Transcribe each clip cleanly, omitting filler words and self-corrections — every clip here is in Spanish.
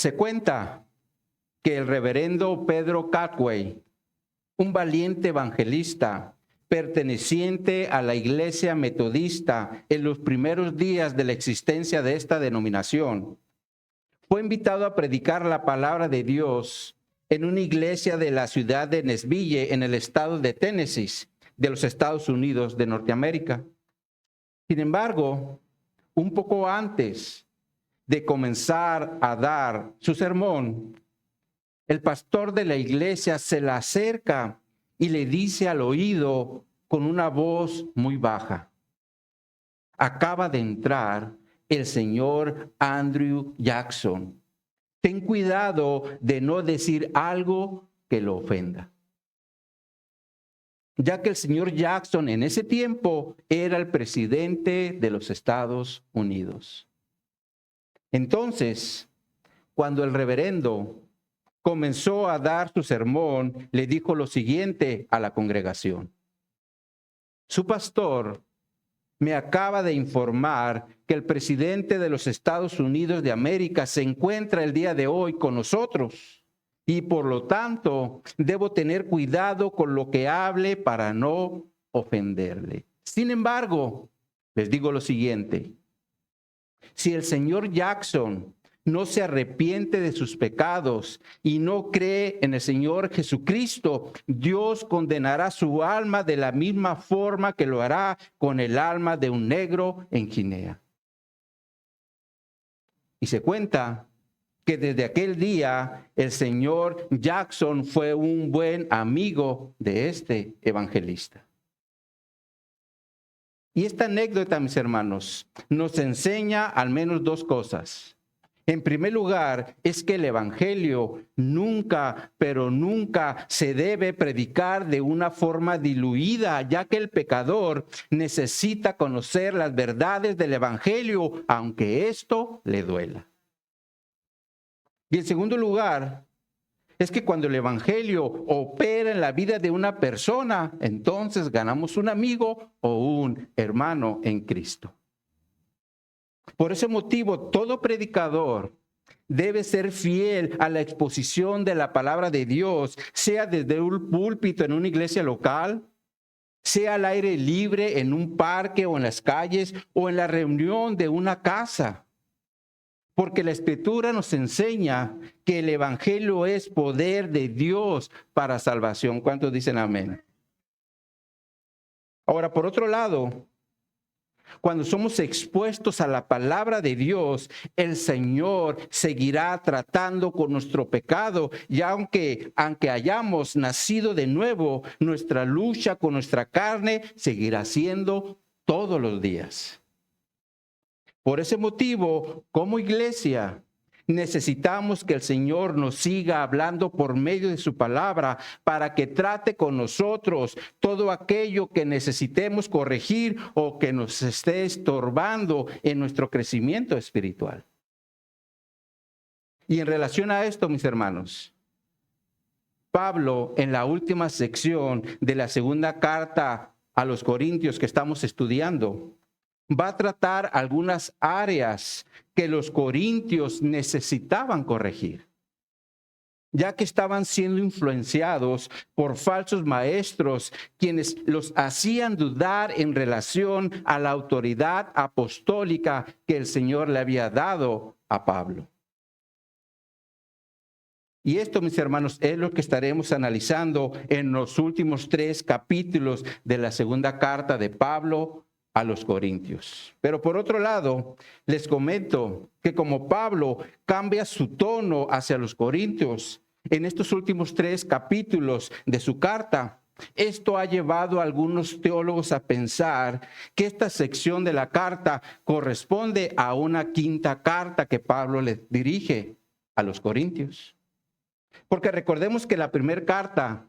Se cuenta que el reverendo Pedro Caldwell, un valiente evangelista perteneciente a la Iglesia Metodista en los primeros días de la existencia de esta denominación, fue invitado a predicar la palabra de Dios en una iglesia de la ciudad de Nashville, en el estado de Tennessee, de los Estados Unidos de Norteamérica. Sin embargo, un poco antes de comenzar a dar su sermón, el pastor de la iglesia se le acerca y le dice al oído con una voz muy baja: acaba de entrar el señor Andrew Jackson. Ten cuidado de no decir algo que lo ofenda. Ya que el señor Jackson en ese tiempo era el presidente de los Estados Unidos. Entonces, cuando el reverendo comenzó a dar su sermón, le dijo lo siguiente a la congregación: su pastor me acaba de informar que el presidente de los Estados Unidos de América se encuentra el día de hoy con nosotros y por lo tanto debo tener cuidado con lo que hable para no ofenderle. Sin embargo, les digo lo siguiente: si el señor Jackson no se arrepiente de sus pecados y no cree en el Señor Jesucristo, Dios condenará su alma de la misma forma que lo hará con el alma de un negro en Guinea. Y se cuenta que desde aquel día el señor Jackson fue un buen amigo de este evangelista. Y esta anécdota, mis hermanos, nos enseña al menos dos cosas. En primer lugar, es que el evangelio nunca, pero nunca se debe predicar de una forma diluida, ya que el pecador necesita conocer las verdades del evangelio, aunque esto le duela. Y en segundo lugar, es que cuando el evangelio opera en la vida de una persona, entonces ganamos un amigo o un hermano en Cristo. Por ese motivo, todo predicador debe ser fiel a la exposición de la palabra de Dios, sea desde un púlpito en una iglesia local, sea al aire libre en un parque o en las calles o en la reunión de una casa. Porque la Escritura nos enseña que el evangelio es poder de Dios para salvación. ¿Cuántos dicen amén? Ahora, por otro lado, cuando somos expuestos a la palabra de Dios, el Señor seguirá tratando con nuestro pecado. Y aunque hayamos nacido de nuevo, nuestra lucha con nuestra carne seguirá siendo todos los días. Por ese motivo, como iglesia, necesitamos que el Señor nos siga hablando por medio de su palabra para que trate con nosotros todo aquello que necesitemos corregir o que nos esté estorbando en nuestro crecimiento espiritual. Y en relación a esto, mis hermanos, Pablo, en la última sección de la segunda carta a los Corintios que estamos estudiando, va a tratar algunas áreas que los corintios necesitaban corregir, ya que estaban siendo influenciados por falsos maestros, quienes los hacían dudar en relación a la autoridad apostólica que el Señor le había dado a Pablo. Y esto, mis hermanos, es lo que estaremos analizando en los últimos 3 capítulos de la segunda carta de Pablo a los Corintios. Pero por otro lado, les comento que como Pablo cambia su tono hacia los Corintios en estos últimos 3 capítulos de su carta, esto ha llevado a algunos teólogos a pensar que esta sección de la carta corresponde a una quinta carta que Pablo le dirige a los Corintios. Porque recordemos que la primera carta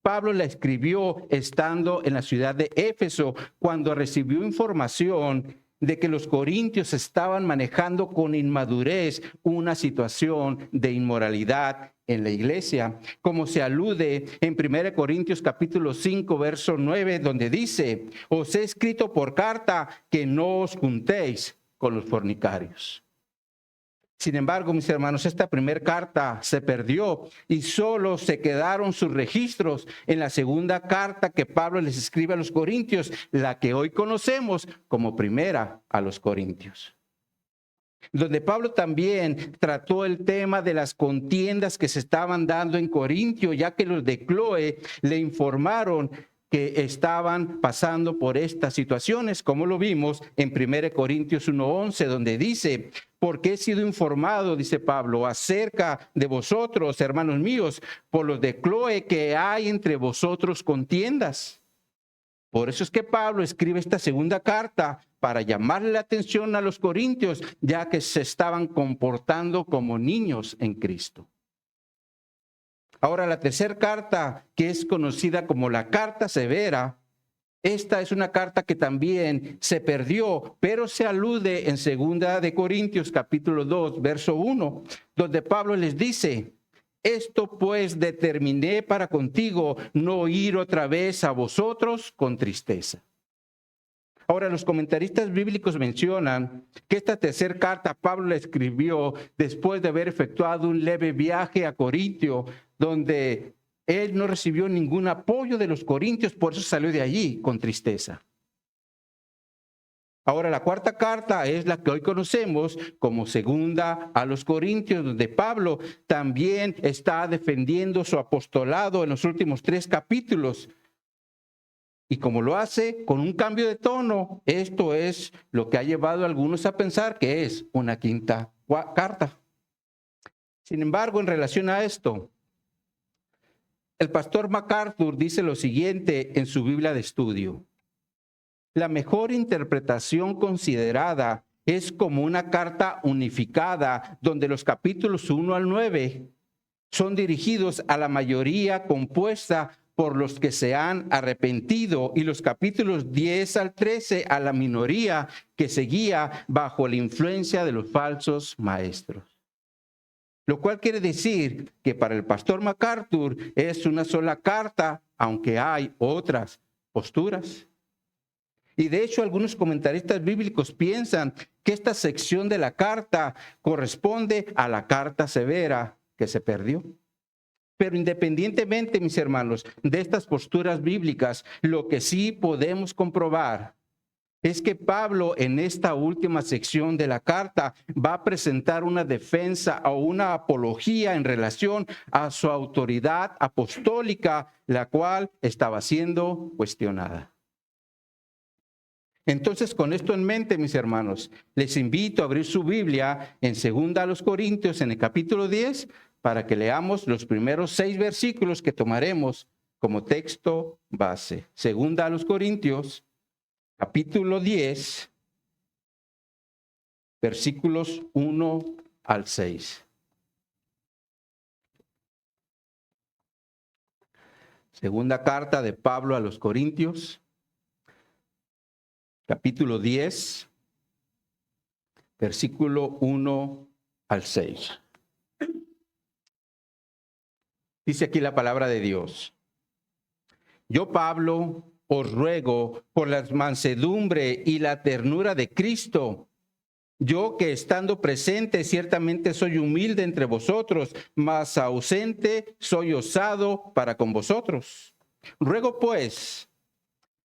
Pablo la escribió estando en la ciudad de Éfeso, cuando recibió información de que los corintios estaban manejando con inmadurez una situación de inmoralidad en la iglesia, como se alude en 1 Corintios capítulo 5, verso 9, donde dice: os he escrito por carta que no os juntéis con los fornicarios. Sin embargo, mis hermanos, esta primera carta se perdió y solo se quedaron sus registros en la segunda carta que Pablo les escribe a los Corintios, la que hoy conocemos como primera a los Corintios, donde Pablo también trató el tema de las contiendas que se estaban dando en Corintio, ya que los de Cloe le informaron que estaban pasando por estas situaciones, como lo vimos en 1 Corintios 1:11, donde dice: porque he sido informado, dice Pablo, acerca de vosotros, hermanos míos, por los de Cloe, que hay entre vosotros contiendas. Por eso es que Pablo escribe esta segunda carta, para llamarle la atención a los corintios, ya que se estaban comportando como niños en Cristo. Ahora, la tercera carta, que es conocida como la carta severa, esta es una carta que también se perdió, pero se alude en 2 de Corintios capítulo 2, verso 1, donde Pablo les dice: esto pues determiné para contigo, no ir otra vez a vosotros con tristeza. Ahora, los comentaristas bíblicos mencionan que esta tercera carta Pablo la escribió después de haber efectuado un leve viaje a Corintio, donde él no recibió ningún apoyo de los corintios, por eso salió de allí con tristeza. Ahora, la cuarta carta es la que hoy conocemos como segunda a los Corintios, donde Pablo también está defendiendo su apostolado en los últimos 3 capítulos. Y como lo hace con un cambio de tono, esto es lo que ha llevado a algunos a pensar que es una quinta carta. Sin embargo, en relación a esto, el pastor MacArthur dice lo siguiente en su Biblia de estudio: la mejor interpretación considerada es como una carta unificada, donde los capítulos 1 al 9 son dirigidos a la mayoría compuesta por los que se han arrepentido, y los capítulos 10 al 13 a la minoría que seguía bajo la influencia de los falsos maestros. Lo cual quiere decir que para el pastor MacArthur es una sola carta, aunque hay otras posturas. Y de hecho, algunos comentaristas bíblicos piensan que esta sección de la carta corresponde a la carta severa que se perdió. Pero independientemente, mis hermanos, de estas posturas bíblicas, lo que sí podemos comprobar es que Pablo en esta última sección de la carta va a presentar una defensa o una apología en relación a su autoridad apostólica, la cual estaba siendo cuestionada. Entonces, con esto en mente, mis hermanos, les invito a abrir su Biblia en 2 Corintios, en el capítulo 10, para que leamos los primeros 6 versículos que tomaremos como texto base. 2 Corintios, capítulo 10, versículos 1 al 6. Segunda carta de Pablo a los Corintios, capítulo 10, versículo 1 al 6. Dice aquí la palabra de Dios: yo, Pablo, os ruego por la mansedumbre y la ternura de Cristo, yo que estando presente ciertamente soy humilde entre vosotros, mas ausente soy osado para con vosotros. Ruego pues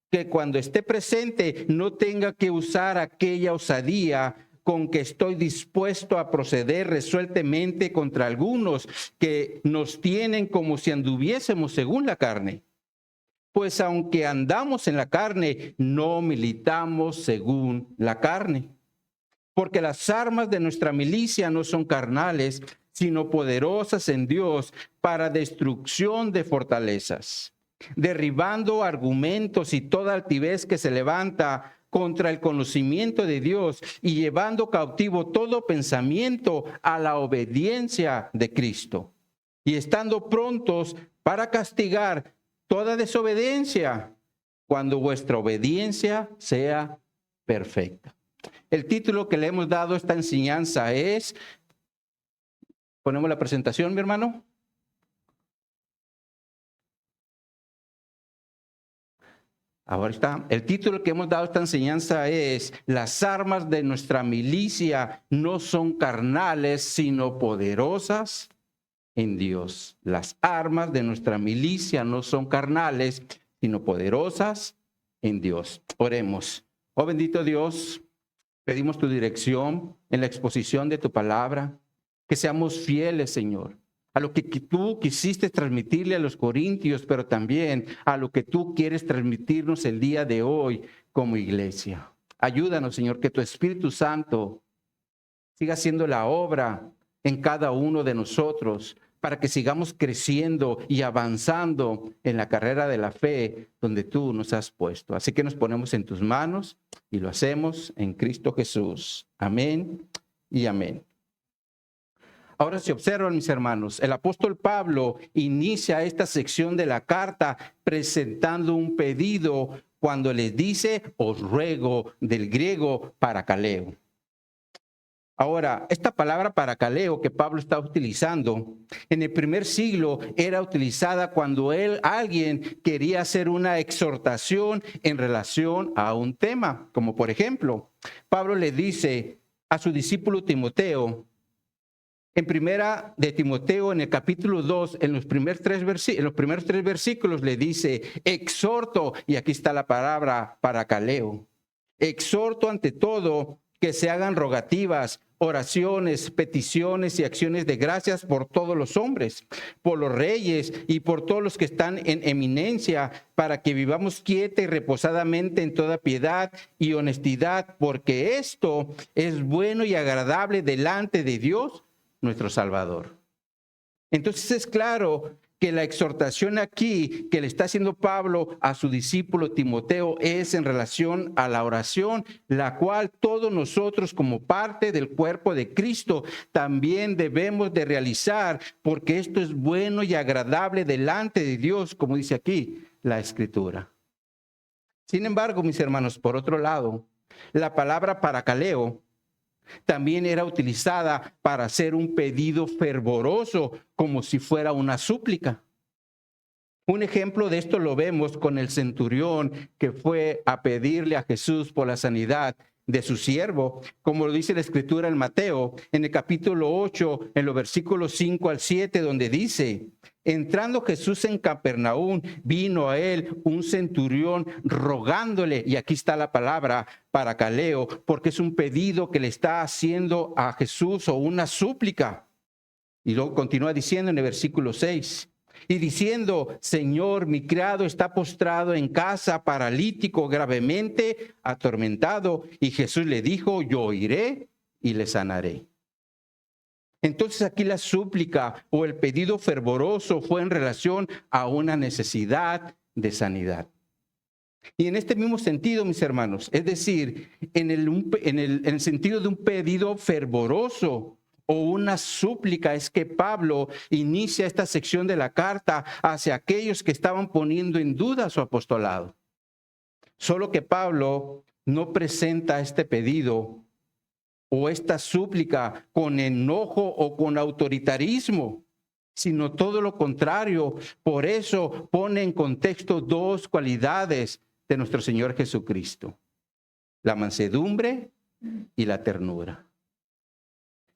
que cuando esté presente no tenga que usar aquella osadía con que estoy dispuesto a proceder resueltamente contra algunos que nos tienen como si anduviésemos según la carne. Pues aunque andamos en la carne, no militamos según la carne. Porque las armas de nuestra milicia no son carnales, sino poderosas en Dios para destrucción de fortalezas, derribando argumentos y toda altivez que se levanta contra el conocimiento de Dios y llevando cautivo todo pensamiento a la obediencia de Cristo. Y estando prontos para castigar toda desobediencia cuando vuestra obediencia sea perfecta. El título que le hemos dado a esta enseñanza es, ponemos la presentación, mi hermano. Ahora está, el título que hemos dado a esta enseñanza es: las armas de nuestra milicia no son carnales, sino poderosas en Dios. Las armas de nuestra milicia no son carnales, sino poderosas en Dios. Oremos. Oh bendito Dios, pedimos tu dirección en la exposición de tu palabra, que seamos fieles, Señor, a lo que tú quisiste transmitirle a los corintios, pero también a lo que tú quieres transmitirnos el día de hoy como iglesia. Ayúdanos, Señor, que tu Espíritu Santo siga haciendo la obra en cada uno de nosotros, para que sigamos creciendo y avanzando en la carrera de la fe donde tú nos has puesto. Así que nos ponemos en tus manos y lo hacemos en Cristo Jesús. Amén y amén. Ahora, si observan, mis hermanos, el apóstol Pablo inicia esta sección de la carta presentando un pedido cuando les dice: os ruego, del griego parakaleo. Ahora, esta palabra parakaleo que Pablo está utilizando, en el primer siglo era utilizada cuando alguien quería hacer una exhortación en relación a un tema. Como por ejemplo, Pablo le dice a su discípulo Timoteo, en primera de Timoteo, en el capítulo 2, en los primeros tres versículos le dice: exhorto, y aquí está la palabra parakaleo, exhorto ante todo que se hagan rogativas, oraciones, peticiones y acciones de gracias por todos los hombres, por los reyes y por todos los que están en eminencia, para que vivamos quieta y reposadamente en toda piedad y honestidad, porque esto es bueno y agradable delante de Dios, nuestro Salvador. Entonces es claro que la exhortación aquí que le está haciendo Pablo a su discípulo Timoteo es en relación a la oración, la cual todos nosotros como parte del cuerpo de Cristo también debemos de realizar, porque esto es bueno y agradable delante de Dios, como dice aquí la Escritura. Sin embargo, mis hermanos, por otro lado, la palabra parakaleo también era utilizada para hacer un pedido fervoroso, como si fuera una súplica. Un ejemplo de esto lo vemos con el centurión que fue a pedirle a Jesús por la sanidad de su siervo, como lo dice la Escritura en Mateo, en el capítulo 8, en los versículos 5 al 7, donde dice: entrando Jesús en Capernaum, vino a él un centurión rogándole, y aquí está la palabra parakaleo, porque es un pedido que le está haciendo a Jesús, o una súplica. Y luego continúa diciendo en el versículo 6, y diciendo: Señor, mi criado está postrado en casa, paralítico, gravemente atormentado. Y Jesús le dijo: yo iré y le sanaré. Entonces aquí la súplica o el pedido fervoroso fue en relación a una necesidad de sanidad. Y en este mismo sentido, mis hermanos, es decir, en el sentido de un pedido fervoroso o una súplica, es que Pablo inicia esta sección de la carta hacia aquellos que estaban poniendo en duda su apostolado. Solo que Pablo no presenta este pedido o esta súplica con enojo o con autoritarismo, sino todo lo contrario. Por eso pone en contexto dos cualidades de nuestro Señor Jesucristo: la mansedumbre y la ternura.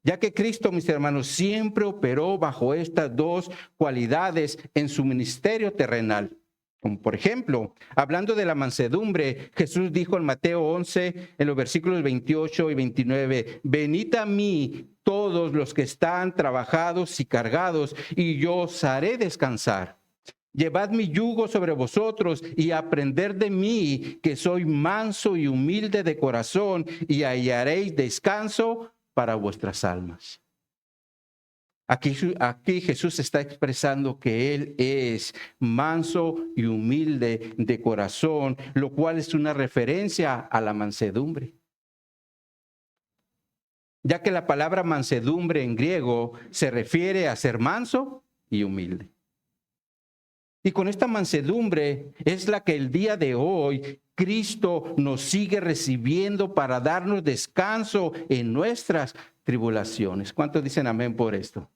Ya que Cristo, mis hermanos, siempre operó bajo estas dos cualidades en su ministerio terrenal. Como por ejemplo, hablando de la mansedumbre, Jesús dijo en Mateo 11, en los versículos 28 y 29, venid a mí todos los que están trabajados y cargados, y yo os haré descansar. Llevad mi yugo sobre vosotros y aprended de mí, que soy manso y humilde de corazón, y hallaréis descanso para vuestras almas. Aquí Jesús está expresando que Él es manso y humilde de corazón, lo cual es una referencia a la mansedumbre. Ya que la palabra mansedumbre en griego se refiere a ser manso y humilde. Y con esta mansedumbre es la que el día de hoy Cristo nos sigue recibiendo para darnos descanso en nuestras tribulaciones. ¿Cuántos dicen amén por esto?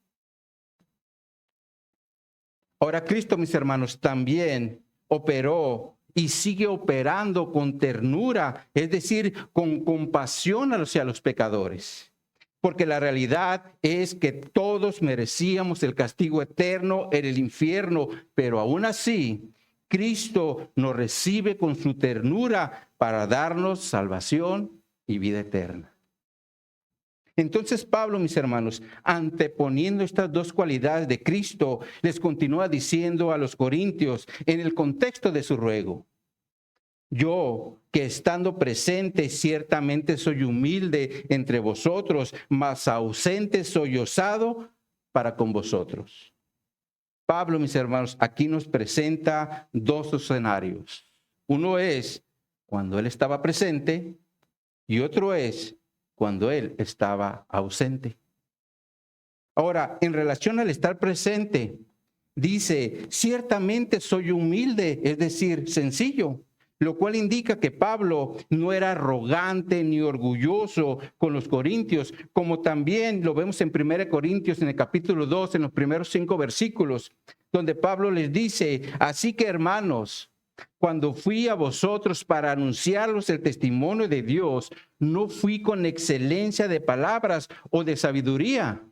Ahora, Cristo, mis hermanos, también operó y sigue operando con ternura, es decir, con compasión hacia los pecadores. Porque la realidad es que todos merecíamos el castigo eterno en el infierno, pero aún así, Cristo nos recibe con su ternura para darnos salvación y vida eterna. Entonces Pablo, mis hermanos, anteponiendo estas dos cualidades de Cristo, les continúa diciendo a los corintios en el contexto de su ruego: yo, que estando presente ciertamente soy humilde entre vosotros, mas ausente soy osado para con vosotros. Pablo, mis hermanos, aquí nos presenta dos escenarios. Uno es cuando él estaba presente y otro es cuando él estaba ausente. Ahora, en relación al estar presente, dice, ciertamente soy humilde, es decir, sencillo, lo cual indica que Pablo no era arrogante ni orgulloso con los corintios, como también lo vemos en 1 Corintios en el capítulo 2, en los primeros 5 versículos, donde Pablo les dice, así que hermanos, cuando fui a vosotros para anunciaros el testimonio de Dios, no fui con excelencia de palabras o de sabiduría,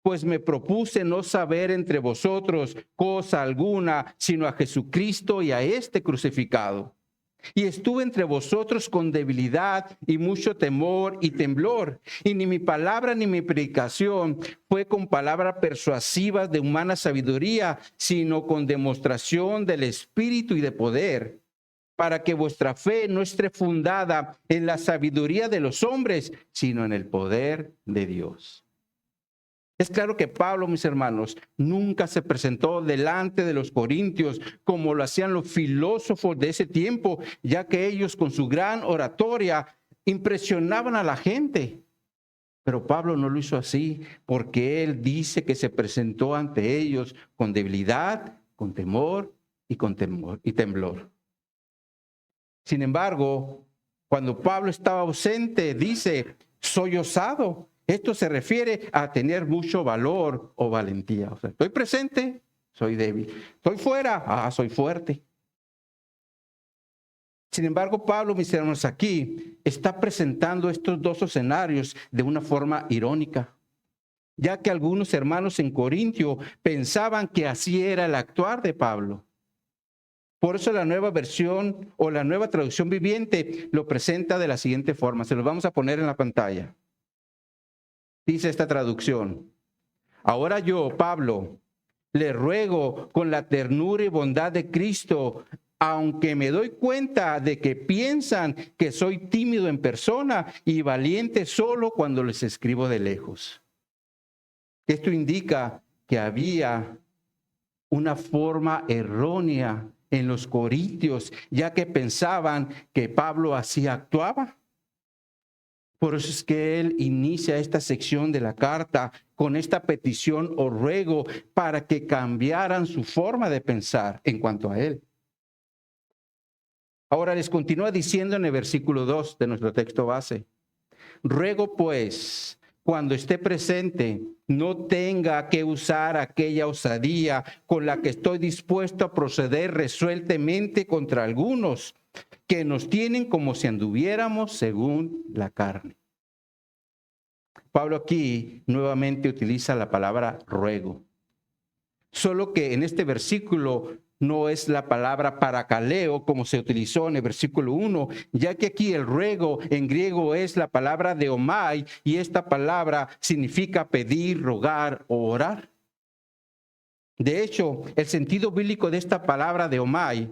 pues me propuse no saber entre vosotros cosa alguna, sino a Jesucristo y a este crucificado. Y estuve entre vosotros con debilidad y mucho temor y temblor. Y ni mi palabra ni mi predicación fue con palabras persuasivas de humana sabiduría, sino con demostración del Espíritu y de poder, para que vuestra fe no esté fundada en la sabiduría de los hombres, sino en el poder de Dios. Es claro que Pablo, mis hermanos, nunca se presentó delante de los corintios como lo hacían los filósofos de ese tiempo, ya que ellos con su gran oratoria impresionaban a la gente. Pero Pablo no lo hizo así, porque él dice que se presentó ante ellos con debilidad, con temor y temblor. Sin embargo, cuando Pablo estaba ausente, dice, soy osado. Esto se refiere a tener mucho valor o valentía. O sea, estoy presente, soy débil. Estoy fuera, soy fuerte. Sin embargo, Pablo, mis hermanos, aquí está presentando estos dos escenarios de una forma irónica, ya que algunos hermanos en Corintio pensaban que así era el actuar de Pablo. Por eso la nueva versión o la nueva traducción viviente lo presenta de la siguiente forma. Se los vamos a poner en la pantalla. Dice esta traducción: ahora yo, Pablo, le ruego con la ternura y bondad de Cristo, aunque me doy cuenta de que piensan que soy tímido en persona y valiente solo cuando les escribo de lejos. Esto indica que había una forma errónea en los corintios, ya que pensaban que Pablo así actuaba. Por eso es que él inicia esta sección de la carta con esta petición o ruego para que cambiaran su forma de pensar en cuanto a él. Ahora les continúa diciendo en el versículo 2 de nuestro texto base: ruego pues, cuando esté presente, no tenga que usar aquella osadía con la que estoy dispuesto a proceder resueltamente contra algunos que nos tienen como si anduviéramos según la carne. Pablo aquí nuevamente utiliza la palabra ruego. Solo que en este versículo no es la palabra parakaleo como se utilizó en el versículo 1, ya que aquí el ruego en griego es la palabra deomai y esta palabra significa pedir, rogar o orar. De hecho, el sentido bíblico de esta palabra deomai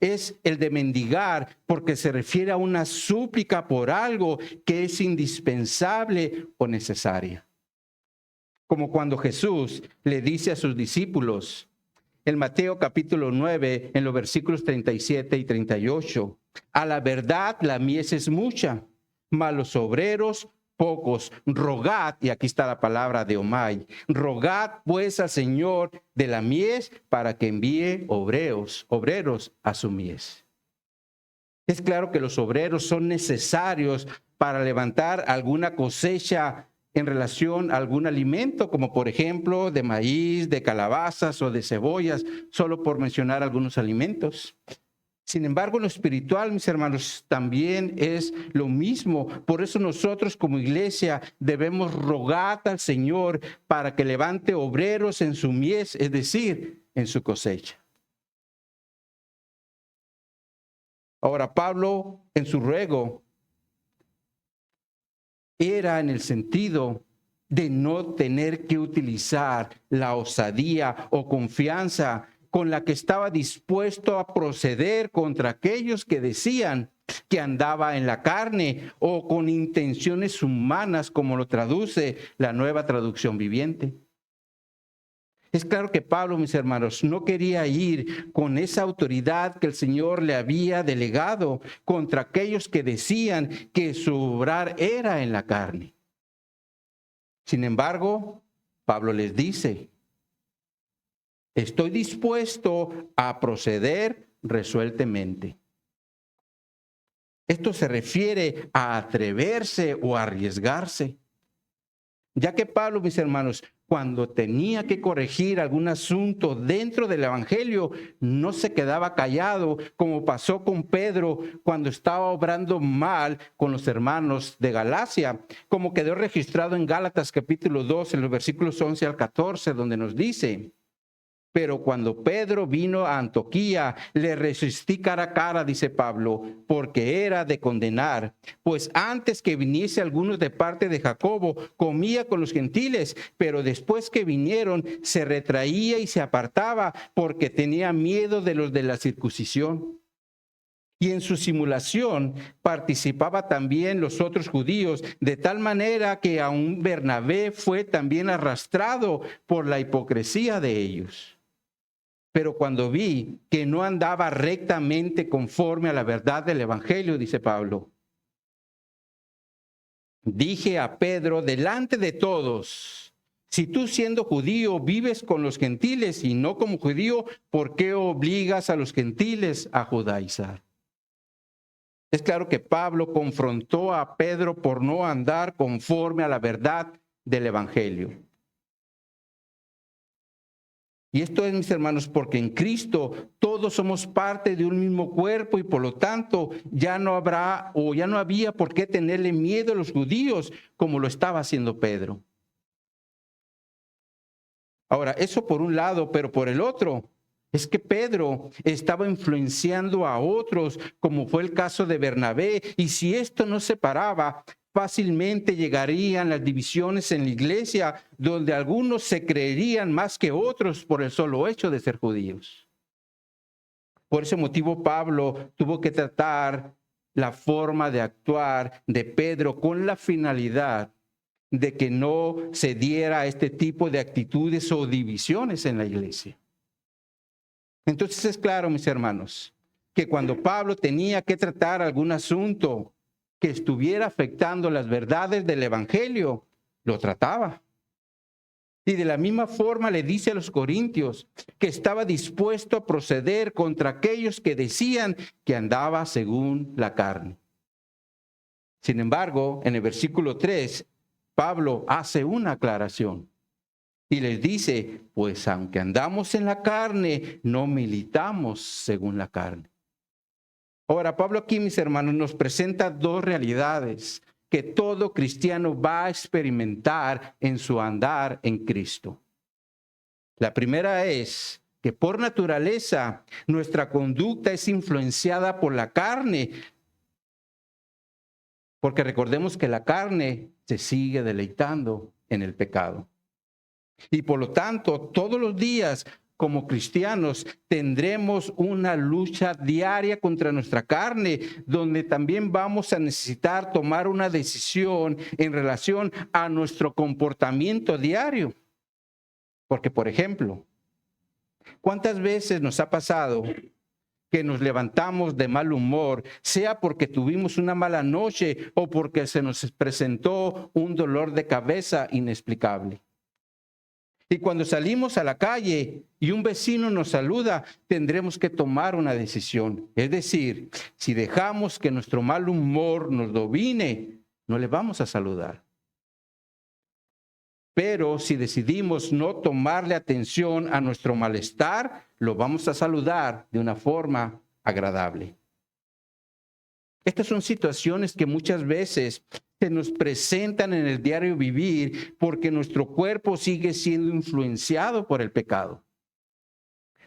es el de mendigar, porque se refiere a una súplica por algo que es indispensable o necesaria. Como cuando Jesús le dice a sus discípulos en Mateo capítulo 9, en los versículos 37 y 38, a la verdad la mies es mucha, mas los obreros pocos. Rogad, y aquí está la palabra de Omai, rogad pues al Señor de la mies para que envíe obreros a su mies. Es claro que los obreros son necesarios para levantar alguna cosecha en relación a algún alimento, como por ejemplo de maíz, de calabazas o de cebollas, solo por mencionar algunos alimentos. Sin embargo, lo espiritual, mis hermanos, también es lo mismo. Por eso nosotros como iglesia debemos rogar al Señor para que levante obreros en su mies, es decir, en su cosecha. Ahora, Pablo, en su ruego, era en el sentido de no tener que utilizar la osadía o confianza con la que estaba dispuesto a proceder contra aquellos que decían que andaba en la carne o con intenciones humanas, como lo traduce la Nueva Traducción Viviente. Es claro que Pablo, mis hermanos, no quería ir con esa autoridad que el Señor le había delegado contra aquellos que decían que su obrar era en la carne. Sin embargo, Pablo les dice: estoy dispuesto a proceder resueltamente. Esto se refiere a atreverse o arriesgarse. Ya que Pablo, mis hermanos, cuando tenía que corregir algún asunto dentro del evangelio, no se quedaba callado, como pasó con Pedro cuando estaba obrando mal con los hermanos de Galacia, como quedó registrado en Gálatas capítulo 2, en los versículos 11 al 14, donde nos dice: pero cuando Pedro vino a Antioquía, le resistí cara a cara, dice Pablo, porque era de condenar. Pues antes que viniese algunos de parte de Jacobo, comía con los gentiles, pero después que vinieron, se retraía y se apartaba, porque tenía miedo de los de la circuncisión. Y en su simulación participaba también los otros judíos, de tal manera que aún Bernabé fue también arrastrado por la hipocresía de ellos. Pero cuando vi que no andaba rectamente conforme a la verdad del evangelio, dice Pablo, dije a Pedro delante de todos: si tú, siendo judío, vives con los gentiles y no como judío, ¿por qué obligas a los gentiles a judaizar? Es claro que Pablo confrontó a Pedro por no andar conforme a la verdad del evangelio. Y esto es, mis hermanos, porque en Cristo todos somos parte de un mismo cuerpo y por lo tanto ya no habrá o ya no había por qué tenerle miedo a los judíos como lo estaba haciendo Pedro. Ahora, eso por un lado, pero por el otro, es que Pedro estaba influenciando a otros, como fue el caso de Bernabé, y si esto no se paraba, fácilmente llegarían las divisiones en la iglesia, donde algunos se creerían más que otros por el solo hecho de ser judíos. Por ese motivo, Pablo tuvo que tratar la forma de actuar de Pedro con la finalidad de que no se diera este tipo de actitudes o divisiones en la iglesia. Entonces es claro, mis hermanos, que cuando Pablo tenía que tratar algún asunto que estuviera afectando las verdades del evangelio, lo trataba. Y de la misma forma le dice a los corintios que estaba dispuesto a proceder contra aquellos que decían que andaba según la carne. Sin embargo, en el versículo 3, Pablo hace una aclaración y les dice: pues aunque andamos en la carne, no militamos según la carne. Ahora, Pablo aquí, mis hermanos, nos presenta dos realidades que todo cristiano va a experimentar en su andar en Cristo. La primera es que por naturaleza nuestra conducta es influenciada por la carne, porque recordemos que la carne se sigue deleitando en el pecado. Y por lo tanto, todos los días como cristianos tendremos una lucha diaria contra nuestra carne, donde también vamos a necesitar tomar una decisión en relación a nuestro comportamiento diario. Porque, por ejemplo, ¿cuántas veces nos ha pasado que nos levantamos de mal humor, sea porque tuvimos una mala noche o porque se nos presentó un dolor de cabeza inexplicable? Y cuando salimos a la calle y un vecino nos saluda, tendremos que tomar una decisión. Es decir, si dejamos que nuestro mal humor nos domine, no le vamos a saludar. Pero si decidimos no tomarle atención a nuestro malestar, lo vamos a saludar de una forma agradable. Estas son situaciones que muchas veces se nos presentan en el diario vivir porque nuestro cuerpo sigue siendo influenciado por el pecado.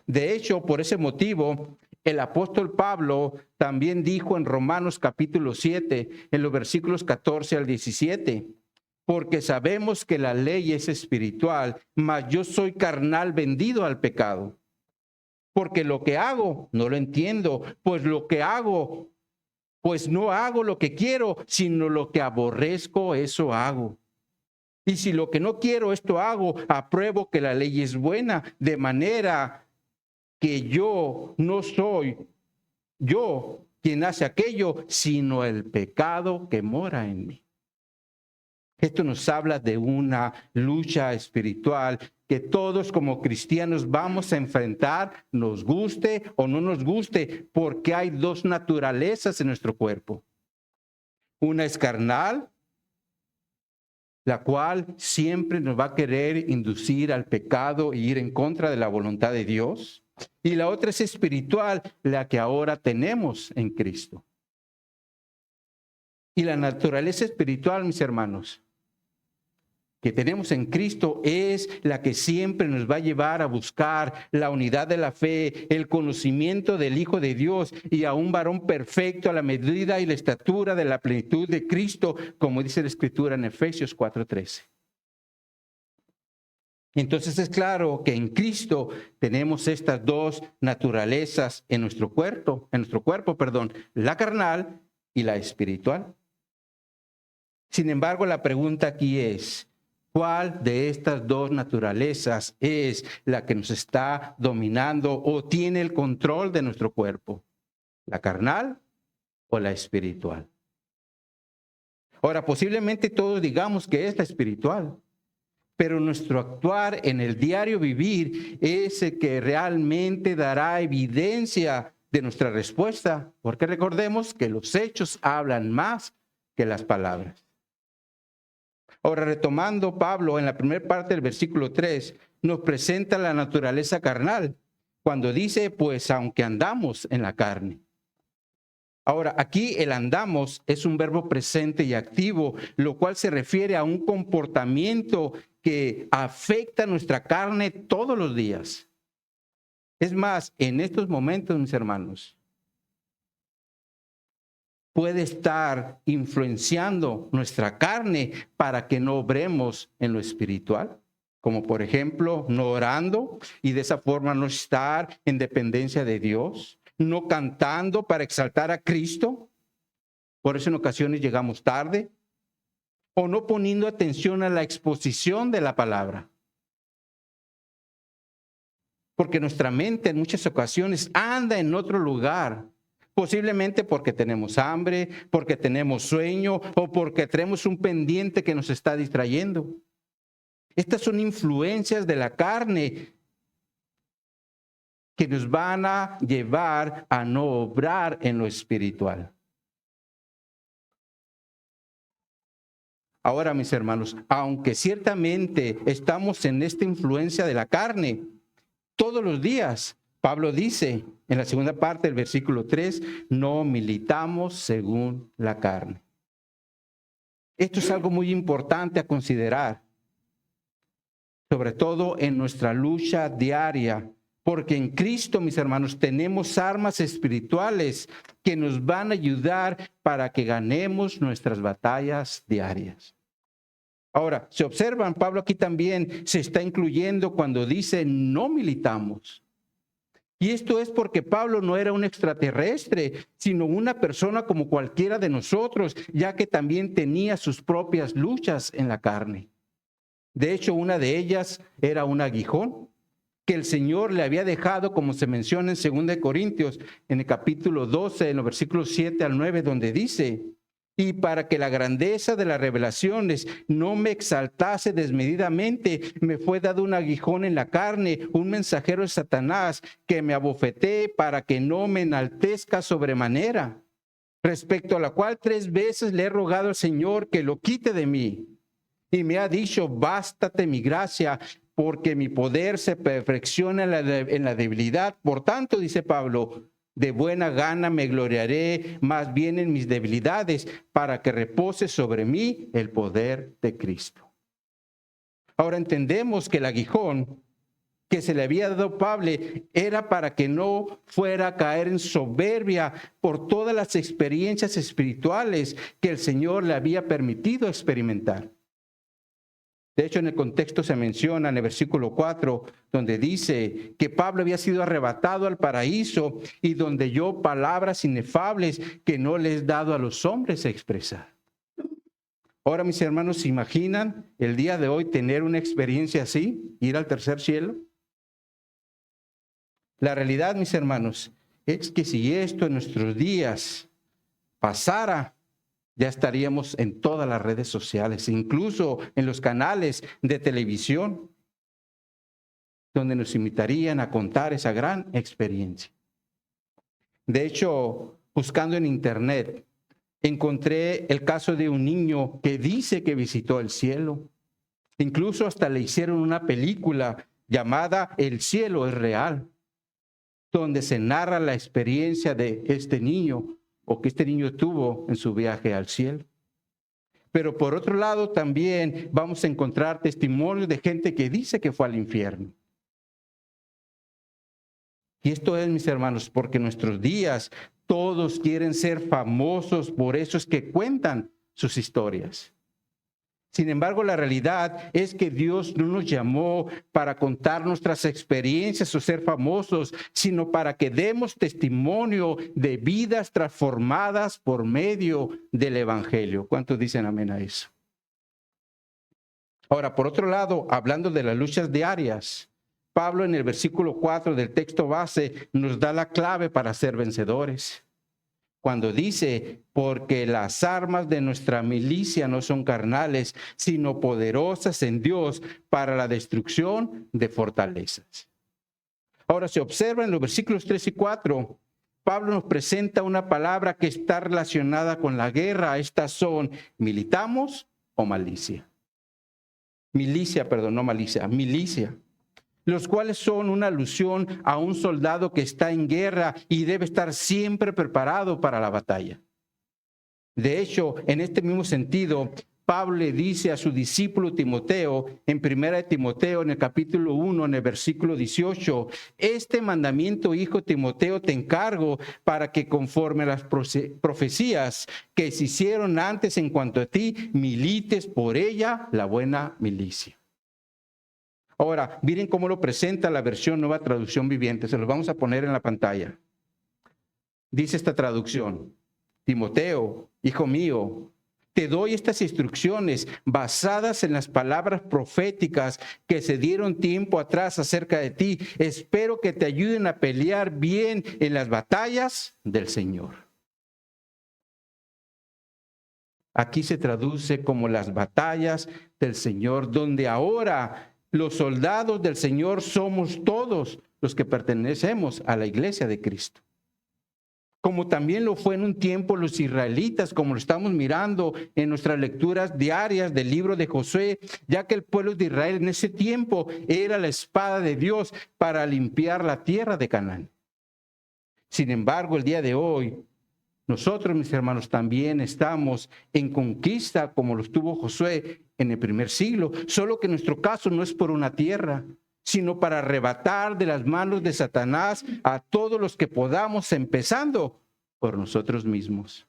De hecho, por ese motivo, el apóstol Pablo también dijo en Romanos capítulo 7, en los versículos 14 al 17, porque sabemos que la ley es espiritual, mas yo soy carnal vendido al pecado. Porque lo que hago no lo entiendo, pues no hago lo que quiero, sino lo que aborrezco, eso hago. Y si lo que no quiero, esto hago, apruebo que la ley es buena, de manera que yo no soy yo quien hace aquello, sino el pecado que mora en mí. Esto nos habla de una lucha espiritual que todos como cristianos vamos a enfrentar, nos guste o no nos guste, porque hay dos naturalezas en nuestro cuerpo. Una es carnal, la cual siempre nos va a querer inducir al pecado e ir en contra de la voluntad de Dios. Y la otra es espiritual, la que ahora tenemos en Cristo. Y la naturaleza espiritual, mis hermanos, que tenemos en Cristo es la que siempre nos va a llevar a buscar la unidad de la fe, el conocimiento del Hijo de Dios y a un varón perfecto a la medida y la estatura de la plenitud de Cristo, como dice la Escritura en Efesios 4:13. Entonces es claro que en Cristo tenemos estas dos naturalezas en nuestro cuerpo, la carnal y la espiritual. Sin embargo, la pregunta aquí es, ¿cuál de estas dos naturalezas es la que nos está dominando o tiene el control de nuestro cuerpo? ¿La carnal o la espiritual? Ahora, posiblemente todos digamos que es la espiritual, pero nuestro actuar en el diario vivir es el que realmente dará evidencia de nuestra respuesta, porque recordemos que los hechos hablan más que las palabras. Ahora, retomando, Pablo en la primera parte del versículo 3 nos presenta la naturaleza carnal cuando dice, pues aunque andamos en la carne. Ahora, aquí el andamos es un verbo presente y activo, lo cual se refiere a un comportamiento que afecta nuestra carne todos los días. Es más, en estos momentos, mis hermanos, puede estar influenciando nuestra carne para que no obremos en lo espiritual, como por ejemplo, no orando y de esa forma no estar en dependencia de Dios, no cantando para exaltar a Cristo, por eso en ocasiones llegamos tarde, o no poniendo atención a la exposición de la palabra. Porque nuestra mente en muchas ocasiones anda en otro lugar, posiblemente porque tenemos hambre, porque tenemos sueño o porque tenemos un pendiente que nos está distrayendo. Estas son influencias de la carne que nos van a llevar a no obrar en lo espiritual. Ahora, mis hermanos, aunque ciertamente estamos en esta influencia de la carne, todos los días, Pablo dice en la segunda parte del versículo 3, no militamos según la carne. Esto es algo muy importante a considerar, sobre todo en nuestra lucha diaria, porque en Cristo, mis hermanos, tenemos armas espirituales que nos van a ayudar para que ganemos nuestras batallas diarias. Ahora, se observan, Pablo aquí también se está incluyendo cuando dice no militamos. Y esto es porque Pablo no era un extraterrestre, sino una persona como cualquiera de nosotros, ya que también tenía sus propias luchas en la carne. De hecho, una de ellas era un aguijón que el Señor le había dejado, como se menciona en 2 Corintios, en el capítulo 12, en los versículos 7 al 9, donde dice, y para que la grandeza de las revelaciones no me exaltase desmedidamente, me fue dado un aguijón en la carne, un mensajero de Satanás, que me abofetee para que no me enaltezca sobremanera, respecto a la cual 3 veces le he rogado al Señor que lo quite de mí. Y me ha dicho, bástate mi gracia, porque mi poder se perfecciona en la debilidad. Por tanto, dice Pablo, De buena gana me gloriaré más bien en mis debilidades, para que repose sobre mí el poder de Cristo. Ahora entendemos que el aguijón que se le había dado a Pablo era para que no fuera a caer en soberbia por todas las experiencias espirituales que el Señor le había permitido experimentar. De hecho, en el contexto se menciona en el versículo 4, donde dice que Pablo había sido arrebatado al paraíso y donde oyó palabras inefables que no les he dado a los hombres a expresar. Ahora, mis hermanos, ¿se imaginan el día de hoy tener una experiencia así, ir al tercer cielo? La realidad, mis hermanos, es que si esto en nuestros días pasara, ya estaríamos en todas las redes sociales, incluso en los canales de televisión, donde nos invitarían a contar esa gran experiencia. De hecho, buscando en internet, encontré el caso de un niño que dice que visitó el cielo. Incluso hasta le hicieron una película llamada El cielo es real, donde se narra la experiencia de este niño o que este niño tuvo en su viaje al cielo. Pero por otro lado también vamos a encontrar testimonios de gente que dice que fue al infierno. Y esto es, mis hermanos, porque en nuestros días todos quieren ser famosos, por eso es que cuentan sus historias. Sin embargo, la realidad es que Dios no nos llamó para contar nuestras experiencias o ser famosos, sino para que demos testimonio de vidas transformadas por medio del Evangelio. ¿Cuántos dicen amén a eso? Ahora, por otro lado, hablando de las luchas diarias, Pablo en el versículo 4 del texto base nos da la clave para ser vencedores. Cuando dice, porque las armas de nuestra milicia no son carnales, sino poderosas en Dios para la destrucción de fortalezas. Ahora, se observa en los versículos 3 y 4, Pablo nos presenta una palabra que está relacionada con la guerra. Estas son militamos o malicia. Milicia, perdón, no malicia, milicia. Los cuales son una alusión a un soldado que está en guerra y debe estar siempre preparado para la batalla. De hecho, en este mismo sentido, Pablo le dice a su discípulo Timoteo, en 1 Timoteo, en el capítulo 1, en el versículo 18, este mandamiento, hijo Timoteo, te encargo para que conforme a las profecías que se hicieron antes en cuanto a ti, milites por ella la buena milicia. Ahora, miren cómo lo presenta la versión Nueva Traducción Viviente. Se los vamos a poner en la pantalla. Dice esta traducción: Timoteo, hijo mío, te doy estas instrucciones basadas en las palabras proféticas que se dieron tiempo atrás acerca de ti. Espero que te ayuden a pelear bien en las batallas del Señor. Aquí se traduce como las batallas del Señor, donde ahora los soldados del Señor somos todos los que pertenecemos a la iglesia de Cristo. Como también lo fue en un tiempo los israelitas, como lo estamos mirando en nuestras lecturas diarias del libro de Josué, ya que el pueblo de Israel en ese tiempo era la espada de Dios para limpiar la tierra de Canaán. Sin embargo, el día de hoy, nosotros, mis hermanos, también estamos en conquista como lo estuvo Josué en el primer siglo, solo que en nuestro caso no es por una tierra, sino para arrebatar de las manos de Satanás a todos los que podamos, empezando por nosotros mismos.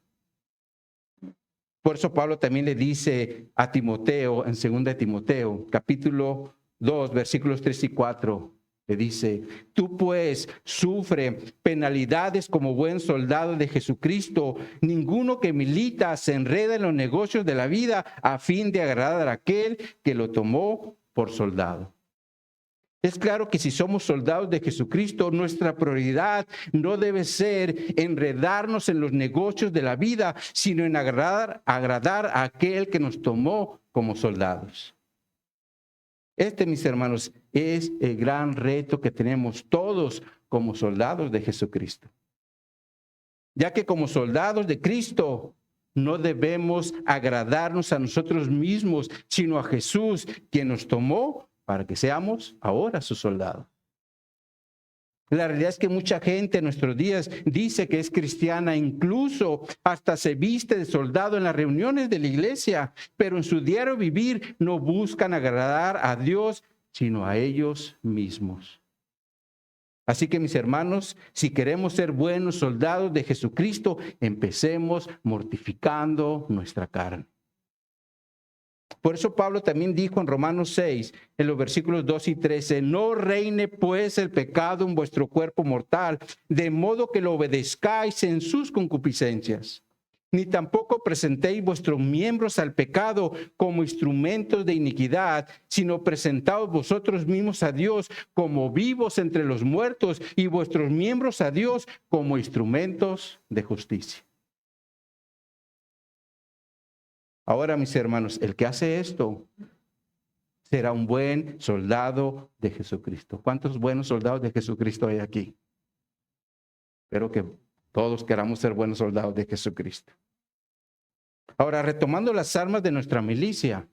Por eso Pablo también le dice a Timoteo, en 2 Timoteo, capítulo 2, versículos 3 y 4, le dice, tú pues sufre penalidades como buen soldado de Jesucristo. Ninguno que milita se enreda en los negocios de la vida a fin de agradar a aquel que lo tomó por soldado. Es claro que si somos soldados de Jesucristo, nuestra prioridad no debe ser enredarnos en los negocios de la vida, sino en agradar a aquel que nos tomó como soldados. Este, mis hermanos, es el gran reto que tenemos todos como soldados de Jesucristo. Ya que como soldados de Cristo no debemos agradarnos a nosotros mismos, sino a Jesús, quien nos tomó para que seamos ahora sus soldados. La realidad es que mucha gente en nuestros días dice que es cristiana, incluso hasta se viste de soldado en las reuniones de la iglesia, pero en su diario vivir no buscan agradar a Dios, sino a ellos mismos. Así que mis hermanos, si queremos ser buenos soldados de Jesucristo, empecemos mortificando nuestra carne. Por eso Pablo también dijo en Romanos 6, en los versículos 2 y 13, no reine pues el pecado en vuestro cuerpo mortal, de modo que lo obedezcáis en sus concupiscencias. Ni tampoco presentéis vuestros miembros al pecado como instrumentos de iniquidad, sino presentaos vosotros mismos a Dios como vivos entre los muertos y vuestros miembros a Dios como instrumentos de justicia. Ahora, mis hermanos, el que hace esto será un buen soldado de Jesucristo. ¿Cuántos buenos soldados de Jesucristo hay aquí? Espero que todos queramos ser buenos soldados de Jesucristo. Ahora, retomando las armas de nuestra milicia,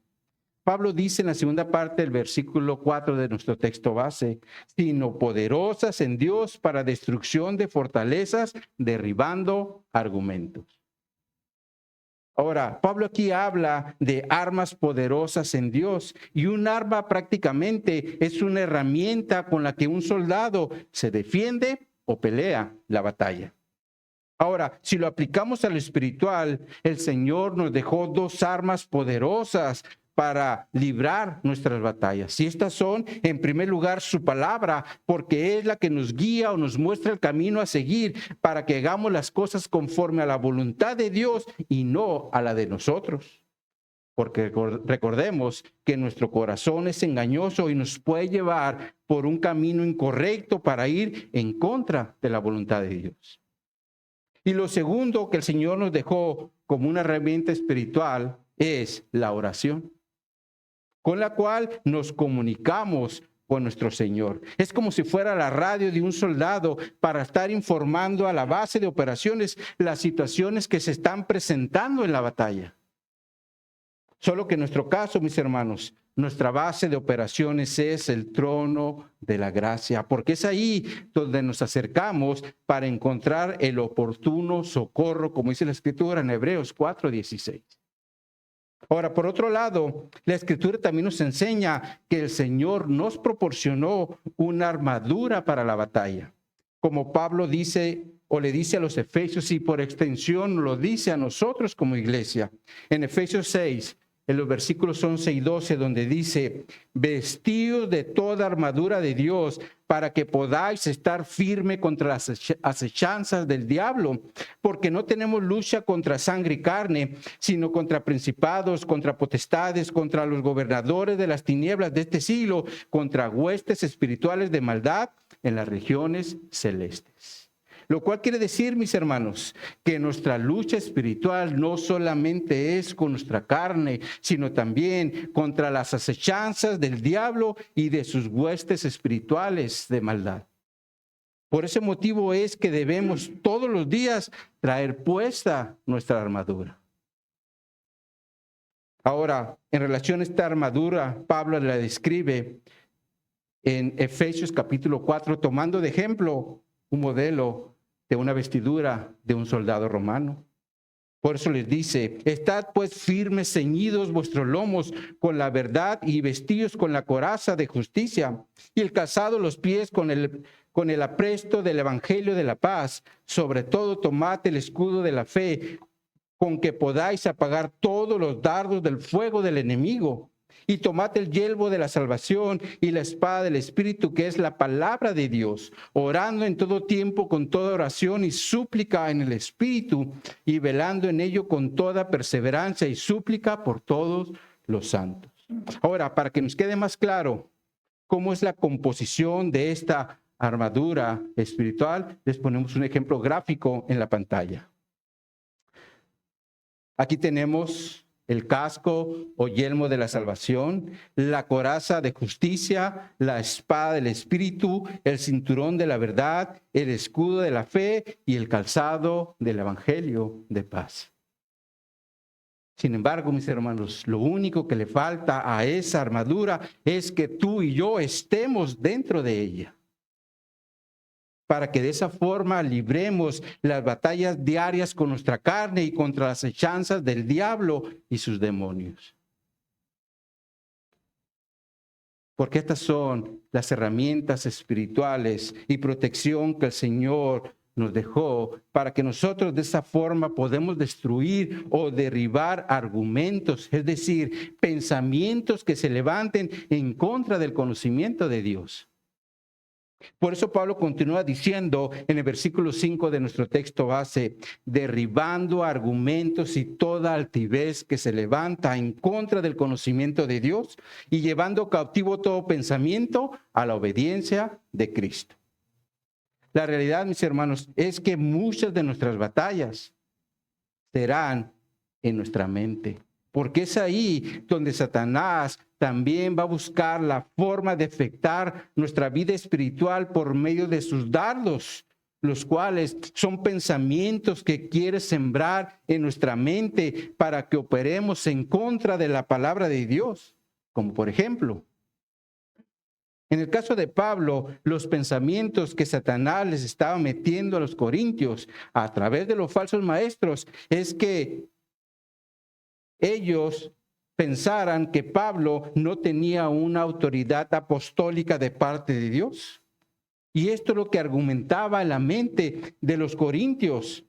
Pablo dice en la segunda parte del versículo 4 de nuestro texto base, sino poderosas en Dios para destrucción de fortalezas, derribando argumentos. Ahora, Pablo aquí habla de armas poderosas en Dios, y un arma prácticamente es una herramienta con la que un soldado se defiende o pelea la batalla. Ahora, si lo aplicamos a lo espiritual, el Señor nos dejó dos armas poderosas para librar nuestras batallas. Y estas son, en primer lugar, su palabra, porque es la que nos guía o nos muestra el camino a seguir para que hagamos las cosas conforme a la voluntad de Dios y no a la de nosotros. Porque recordemos que nuestro corazón es engañoso y nos puede llevar por un camino incorrecto para ir en contra de la voluntad de Dios. Y lo segundo que el Señor nos dejó como una herramienta espiritual es la oración, con la cual nos comunicamos con nuestro Señor. Es como si fuera la radio de un soldado para estar informando a la base de operaciones las situaciones que se están presentando en la batalla. Solo que en nuestro caso, mis hermanos, nuestra base de operaciones es el trono de la gracia, porque es ahí donde nos acercamos para encontrar el oportuno socorro, como dice la Escritura en Hebreos 4:16. Ahora, por otro lado, la Escritura también nos enseña que el Señor nos proporcionó una armadura para la batalla. Como Pablo dice o le dice a los Efesios y por extensión lo dice a nosotros como iglesia. En Efesios 6, en los versículos 11 y 12, donde dice, vestidos de toda armadura de Dios para que podáis estar firme contra las acechanzas del diablo, porque no tenemos lucha contra sangre y carne, sino contra principados, contra potestades, contra los gobernadores de las tinieblas de este siglo, contra huestes espirituales de maldad en las regiones celestes. Lo cual quiere decir, mis hermanos, que nuestra lucha espiritual no solamente es con nuestra carne, sino también contra las acechanzas del diablo y de sus huestes espirituales de maldad. Por ese motivo es que debemos todos los días traer puesta nuestra armadura. Ahora, en relación a esta armadura, Pablo la describe en Efesios capítulo 4, tomando de ejemplo un modelo de una vestidura de un soldado romano. Por eso les dice, estad pues firmes, ceñidos vuestros lomos con la verdad y vestidos con la coraza de justicia y el calzado los pies con el apresto del evangelio de la paz. Sobre todo tomad el escudo de la fe con que podáis apagar todos los dardos del fuego del enemigo. Y tomad el yelmo de la salvación y la espada del Espíritu, que es la palabra de Dios, orando en todo tiempo con toda oración y súplica en el Espíritu, y velando en ello con toda perseverancia y súplica por todos los santos. Ahora, para que nos quede más claro cómo es la composición de esta armadura espiritual, les ponemos un ejemplo gráfico en la pantalla. Aquí tenemos el casco o yelmo de la salvación, la coraza de justicia, la espada del Espíritu, el cinturón de la verdad, el escudo de la fe y el calzado del evangelio de paz. Sin embargo, mis hermanos, lo único que le falta a esa armadura es que tú y yo estemos dentro de ella. para que de esa forma libremos las batallas diarias con nuestra carne y contra las hechanzas del diablo y sus demonios. Porque estas son las herramientas espirituales y protección que el Señor nos dejó para que nosotros de esa forma podemos destruir o derribar argumentos, es decir, pensamientos que se levanten en contra del conocimiento de Dios. Por eso Pablo continúa diciendo en el versículo 5 de nuestro texto base, derribando argumentos y toda altivez que se levanta en contra del conocimiento de Dios y llevando cautivo todo pensamiento a la obediencia de Cristo. La realidad, mis hermanos, es que muchas de nuestras batallas serán en nuestra mente. Porque es ahí donde Satanás también va a buscar la forma de afectar nuestra vida espiritual por medio de sus dardos, los cuales son pensamientos que quiere sembrar en nuestra mente para que operemos en contra de la palabra de Dios. Como por ejemplo, en el caso de Pablo, los pensamientos que Satanás les estaba metiendo a los corintios a través de los falsos maestros es que ellos pensaran que Pablo no tenía una autoridad apostólica de parte de Dios. Y esto es lo que argumentaba en la mente de los corintios.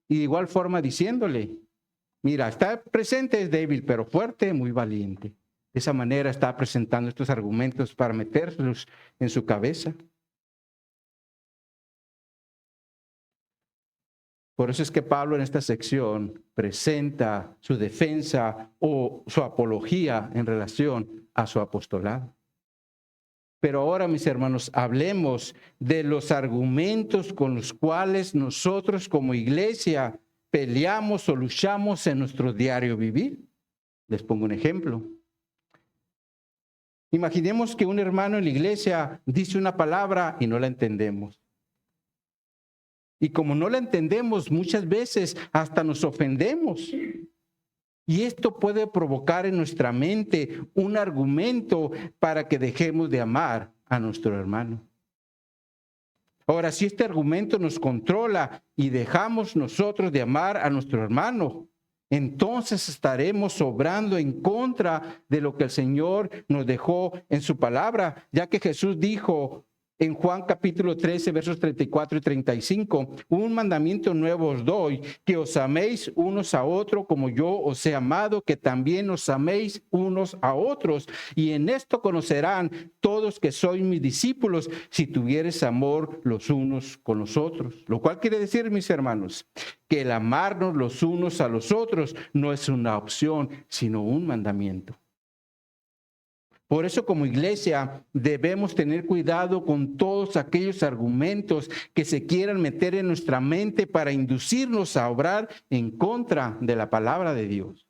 Y de igual forma diciéndole, mira, está presente, es débil, pero fuerte, muy valiente. De esa manera está presentando estos argumentos para meterlos en su cabeza. Por eso es que Pablo en esta sección presenta su defensa o su apología en relación a su apostolado. Pero ahora, mis hermanos, hablemos de los argumentos con los cuales nosotros como iglesia peleamos o luchamos en nuestro diario vivir. Les pongo un ejemplo. Imaginemos que un hermano en la iglesia dice una palabra y no la entendemos. Y como no la entendemos, muchas veces hasta nos ofendemos. Y esto puede provocar en nuestra mente un argumento para que dejemos de amar a nuestro hermano. Ahora, si este argumento nos controla y dejamos nosotros de amar a nuestro hermano, entonces estaremos obrando en contra de lo que el Señor nos dejó en su palabra, ya que Jesús dijo en Juan capítulo 13, versos 34 y 35, un mandamiento nuevo os doy, que os améis unos a otros como yo os he amado, que también os améis unos a otros. Y en esto conocerán todos que sois mis discípulos, si tuviereis amor los unos con los otros. Lo cual quiere decir, mis hermanos, que el amarnos los unos a los otros no es una opción, sino un mandamiento. Por eso como iglesia debemos tener cuidado con todos aquellos argumentos que se quieran meter en nuestra mente para inducirnos a obrar en contra de la palabra de Dios.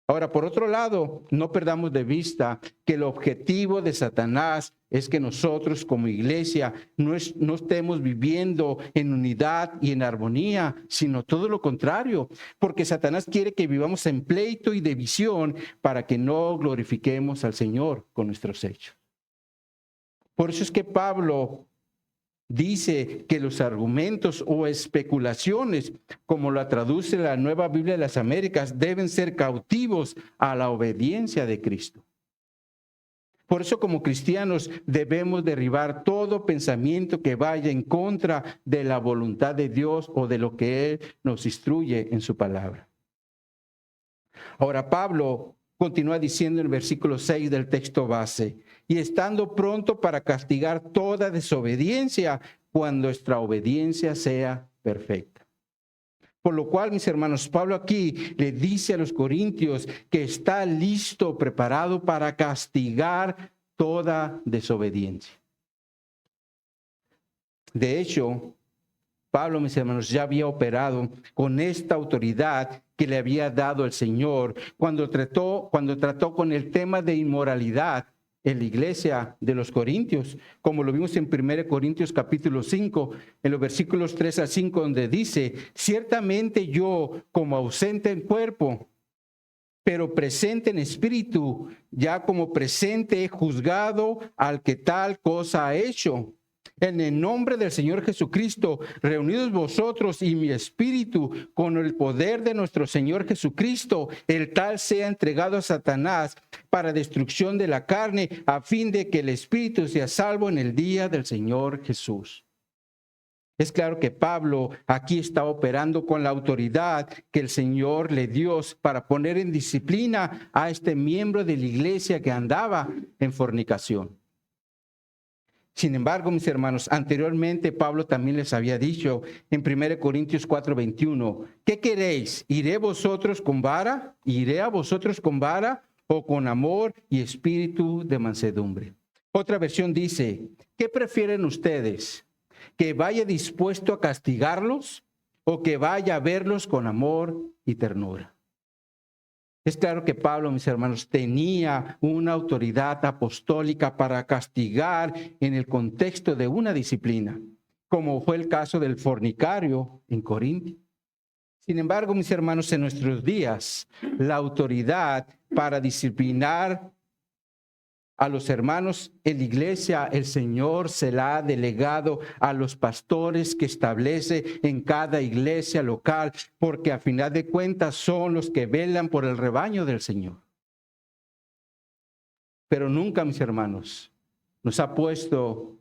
Ahora, por otro lado, no perdamos de vista que el objetivo de Satanás es que nosotros como iglesia no estemos viviendo en unidad y en armonía, sino todo lo contrario, porque Satanás quiere que vivamos en pleito y división para que no glorifiquemos al Señor con nuestros hechos. Por eso es que Pablo dice que los argumentos o especulaciones, como la traduce la Nueva Biblia de las Américas, deben ser cautivos a la obediencia de Cristo. Por eso como cristianos debemos derribar todo pensamiento que vaya en contra de la voluntad de Dios o de lo que Él nos instruye en su palabra. Ahora Pablo continúa diciendo en el versículo 6 del texto base, y estando pronto para castigar toda desobediencia cuando nuestra obediencia sea perfecta. Por lo cual, mis hermanos, Pablo aquí le dice a los corintios que está listo, preparado para castigar toda desobediencia. De hecho, Pablo, mis hermanos, ya había operado con esta autoridad que le había dado el Señor cuando trató con el tema de inmoralidad en la iglesia de los Corintios, como lo vimos en 1 Corintios capítulo 5, en los versículos 3 al 5, donde dice, ciertamente yo como ausente en cuerpo, pero presente en espíritu, ya como presente he juzgado al que tal cosa ha hecho. En el nombre del Señor Jesucristo, reunidos vosotros y mi espíritu con el poder de nuestro Señor Jesucristo, el tal sea entregado a Satanás para destrucción de la carne, a fin de que el espíritu sea salvo en el día del Señor Jesús. Es claro que Pablo aquí está operando con la autoridad que el Señor le dio para poner en disciplina a este miembro de la iglesia que andaba en fornicación. Sin embargo, mis hermanos, anteriormente Pablo también les había dicho en 1 Corintios 4:21, ¿qué queréis? ¿Iré a vosotros con vara o con amor y espíritu de mansedumbre? Otra versión dice, ¿qué prefieren ustedes? ¿Que vaya dispuesto a castigarlos o que vaya a verlos con amor y ternura? Es claro que Pablo, mis hermanos, tenía una autoridad apostólica para castigar en el contexto de una disciplina, como fue el caso del fornicario en Corinto. Sin embargo, mis hermanos, en nuestros días, la autoridad para disciplinar a los hermanos en la iglesia, el Señor se la ha delegado a los pastores que establece en cada iglesia local, porque a final de cuentas son los que velan por el rebaño del Señor. Pero nunca, mis hermanos, nos ha puesto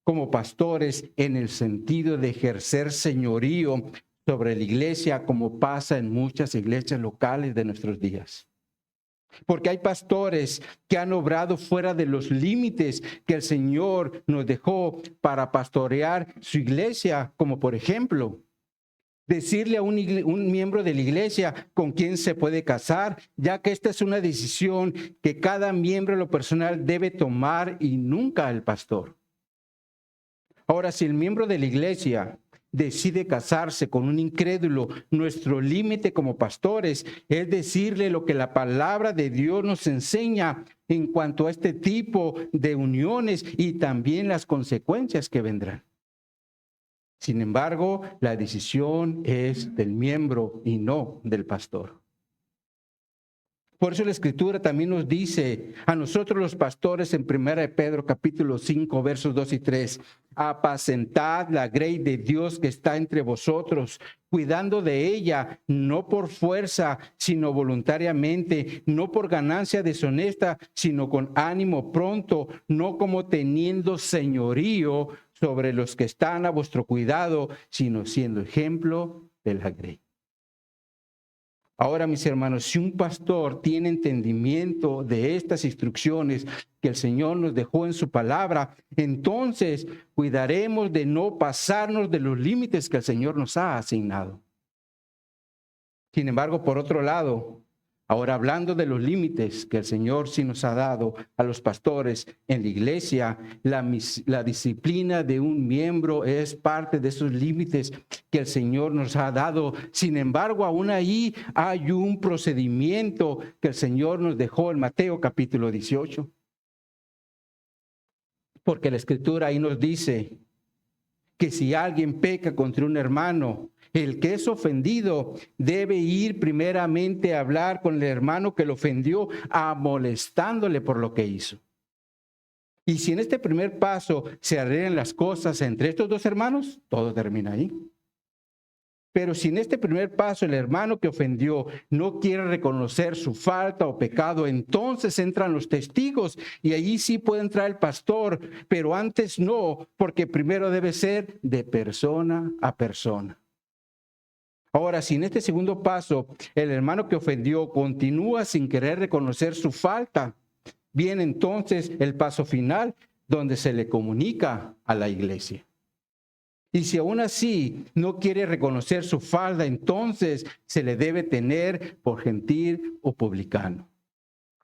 como pastores en el sentido de ejercer señorío sobre la iglesia, como pasa en muchas iglesias locales de nuestros días. Porque hay pastores que han obrado fuera de los límites que el Señor nos dejó para pastorear su iglesia, como por ejemplo, decirle a un miembro de la iglesia con quién se puede casar, ya que esta es una decisión que cada miembro en lo personal debe tomar y nunca el pastor. Ahora, si el miembro de la iglesia decide casarse con un incrédulo, nuestro límite como pastores es decirle lo que la palabra de Dios nos enseña en cuanto a este tipo de uniones y también las consecuencias que vendrán. Sin embargo, la decisión es del miembro y no del pastor. Por eso la Escritura también nos dice a nosotros los pastores en 1 Pedro capítulo 5 versos 2 y 3, apacentad la grey de Dios que está entre vosotros, cuidando de ella, no por fuerza, sino voluntariamente, no por ganancia deshonesta, sino con ánimo pronto, no como teniendo señorío sobre los que están a vuestro cuidado, sino siendo ejemplo de la grey. Ahora, mis hermanos, si un pastor tiene entendimiento de estas instrucciones que el Señor nos dejó en su palabra, entonces cuidaremos de no pasarnos de los límites que el Señor nos ha asignado. Sin embargo, por otro lado, ahora hablando de los límites que el Señor sí nos ha dado a los pastores en la iglesia, la disciplina de un miembro es parte de esos límites que el Señor nos ha dado. Sin embargo, aún ahí hay un procedimiento que el Señor nos dejó en Mateo capítulo 18. Porque la Escritura ahí nos dice que si alguien peca contra un hermano, el que es ofendido debe ir primeramente a hablar con el hermano que lo ofendió, amonestándole por lo que hizo. Y si en este primer paso se arreglan las cosas entre estos dos hermanos, todo termina ahí. Pero si en este primer paso el hermano que ofendió no quiere reconocer su falta o pecado, entonces entran los testigos y allí sí puede entrar el pastor, pero antes no, porque primero debe ser de persona a persona. Ahora, si en este segundo paso el hermano que ofendió continúa sin querer reconocer su falta, viene entonces el paso final donde se le comunica a la iglesia. Y si aún así no quiere reconocer su falta, entonces se le debe tener por gentil o publicano.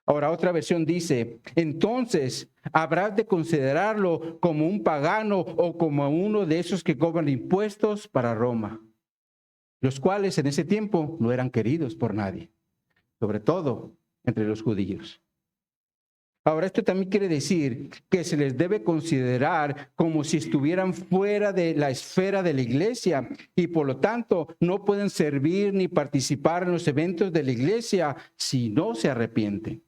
Ahora, otra versión dice, entonces habrás de considerarlo como un pagano o como uno de esos que cobran impuestos para Roma, los cuales en ese tiempo no eran queridos por nadie, sobre todo entre los judíos. Ahora, esto también quiere decir que se les debe considerar como si estuvieran fuera de la esfera de la iglesia y por lo tanto no pueden servir ni participar en los eventos de la iglesia si no se arrepienten.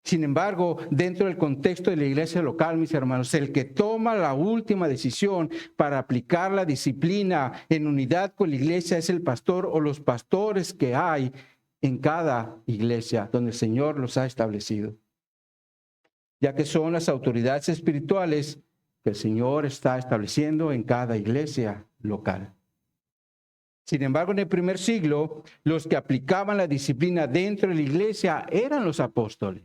Sin embargo, dentro del contexto de la iglesia local, mis hermanos, el que toma la última decisión para aplicar la disciplina en unidad con la iglesia es el pastor o los pastores que hay en cada iglesia donde el Señor los ha establecido, ya que son las autoridades espirituales que el Señor está estableciendo en cada iglesia local. Sin embargo, en el primer siglo, los que aplicaban la disciplina dentro de la iglesia eran los apóstoles.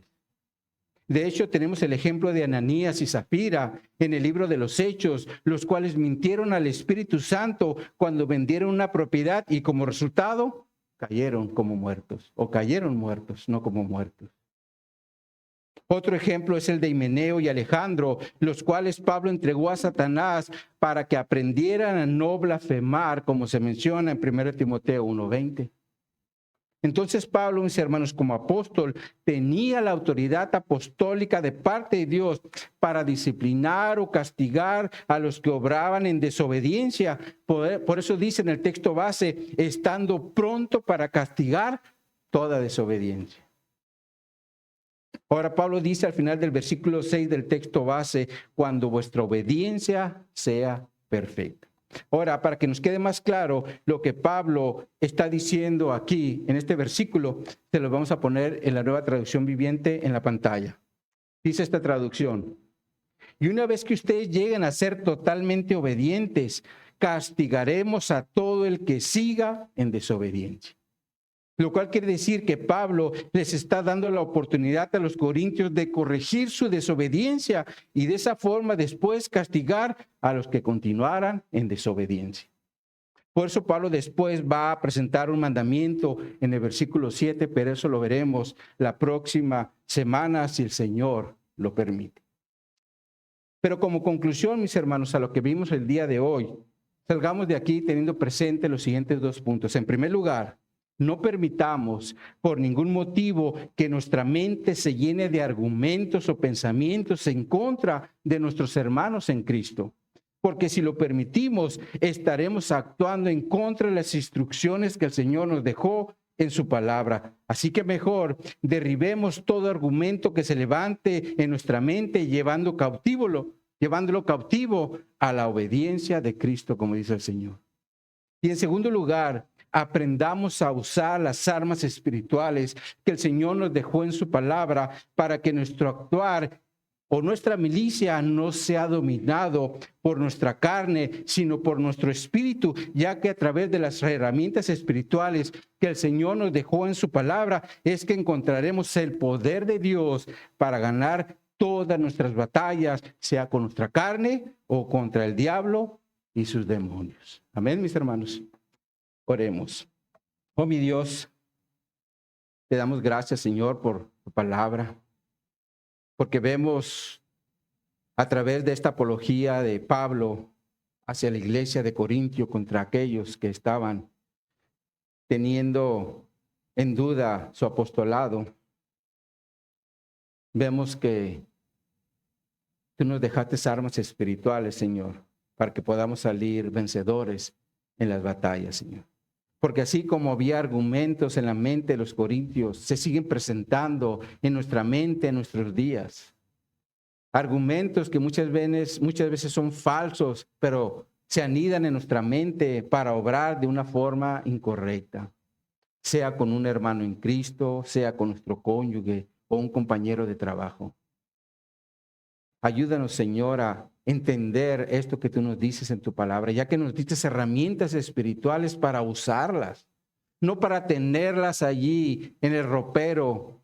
De hecho, tenemos el ejemplo de Ananías y Zafira en el libro de los Hechos, los cuales mintieron al Espíritu Santo cuando vendieron una propiedad y como resultado cayeron como muertos, o cayeron muertos, no como muertos. Otro ejemplo es el de Himeneo y Alejandro, los cuales Pablo entregó a Satanás para que aprendieran a no blasfemar, como se menciona en 1 Timoteo 1:20. Entonces Pablo, mis hermanos, como apóstol, tenía la autoridad apostólica de parte de Dios para disciplinar o castigar a los que obraban en desobediencia. Por eso dice en el texto base, estando pronto para castigar toda desobediencia. Ahora Pablo dice al final del versículo 6 del texto base, cuando vuestra obediencia sea perfecta. Ahora, para que nos quede más claro lo que Pablo está diciendo aquí en este versículo, se lo vamos a poner en la Nueva Traducción Viviente en la pantalla. Dice esta traducción: y una vez que ustedes lleguen a ser totalmente obedientes, castigaremos a todo el que siga en desobediencia. Lo cual quiere decir que Pablo les está dando la oportunidad a los corintios de corregir su desobediencia y de esa forma después castigar a los que continuaran en desobediencia. Por eso Pablo después va a presentar un mandamiento en el versículo 7, pero eso lo veremos la próxima semana si el Señor lo permite. Pero como conclusión, mis hermanos, a lo que vimos el día de hoy, salgamos de aquí teniendo presente los siguientes 2 puntos. En primer lugar, no permitamos por ningún motivo que nuestra mente se llene de argumentos o pensamientos en contra de nuestros hermanos en Cristo. Porque si lo permitimos, estaremos actuando en contra de las instrucciones que el Señor nos dejó en su palabra. Así que mejor derribemos todo argumento que se levante en nuestra mente, llevándolo cautivo a la obediencia de Cristo, como dice el Señor. Y en segundo lugar, aprendamos a usar las armas espirituales que el Señor nos dejó en su palabra para que nuestro actuar o nuestra milicia no sea dominado por nuestra carne, sino por nuestro espíritu, ya que a través de las herramientas espirituales que el Señor nos dejó en su palabra es que encontraremos el poder de Dios para ganar todas nuestras batallas, sea con nuestra carne o contra el diablo y sus demonios. Amén, mis hermanos. Oremos. Oh, mi Dios, te damos gracias, Señor, por tu palabra, porque vemos a través de esta apología de Pablo hacia la iglesia de Corintio contra aquellos que estaban teniendo en duda su apostolado. Vemos que tú nos dejaste armas espirituales, Señor, para que podamos salir vencedores en las batallas, Señor. Porque así como había argumentos en la mente de los corintios, se siguen presentando en nuestra mente en nuestros días. Argumentos que muchas veces son falsos, pero se anidan en nuestra mente para obrar de una forma incorrecta. Sea con un hermano en Cristo, sea con nuestro cónyuge o un compañero de trabajo. Ayúdanos, Señor, a entender esto que tú nos dices en tu palabra, ya que nos dices herramientas espirituales para usarlas, no para tenerlas allí en el ropero,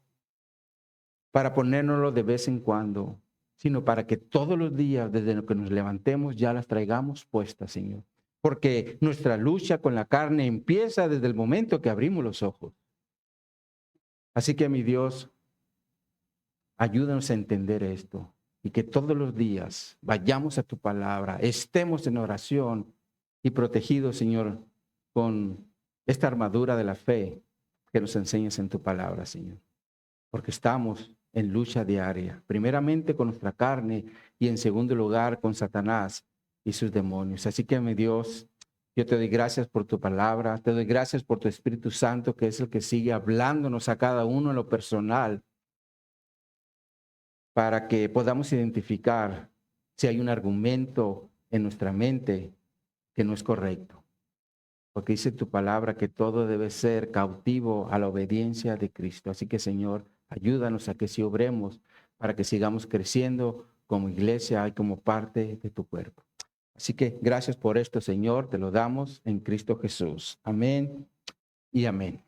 para ponérnoslo de vez en cuando, sino para que todos los días, desde que nos levantemos, ya las traigamos puestas, Señor. Porque nuestra lucha con la carne empieza desde el momento que abrimos los ojos. Así que, mi Dios, ayúdanos a entender esto. Y que todos los días vayamos a tu palabra, estemos en oración y protegidos, Señor, con esta armadura de la fe que nos enseñas en tu palabra, Señor. Porque estamos en lucha diaria, primeramente con nuestra carne y en segundo lugar con Satanás y sus demonios. Así que, mi Dios, yo te doy gracias por tu palabra, te doy gracias por tu Espíritu Santo, que es el que sigue hablándonos a cada uno en lo personal. para que podamos identificar si hay un argumento en nuestra mente que no es correcto. Porque dice tu palabra que todo debe ser cautivo a la obediencia de Cristo. Así que, Señor, ayúdanos a que si obremos para que sigamos creciendo como iglesia y como parte de tu cuerpo. Así que gracias por esto, Señor, te lo damos en Cristo Jesús. Amén y amén.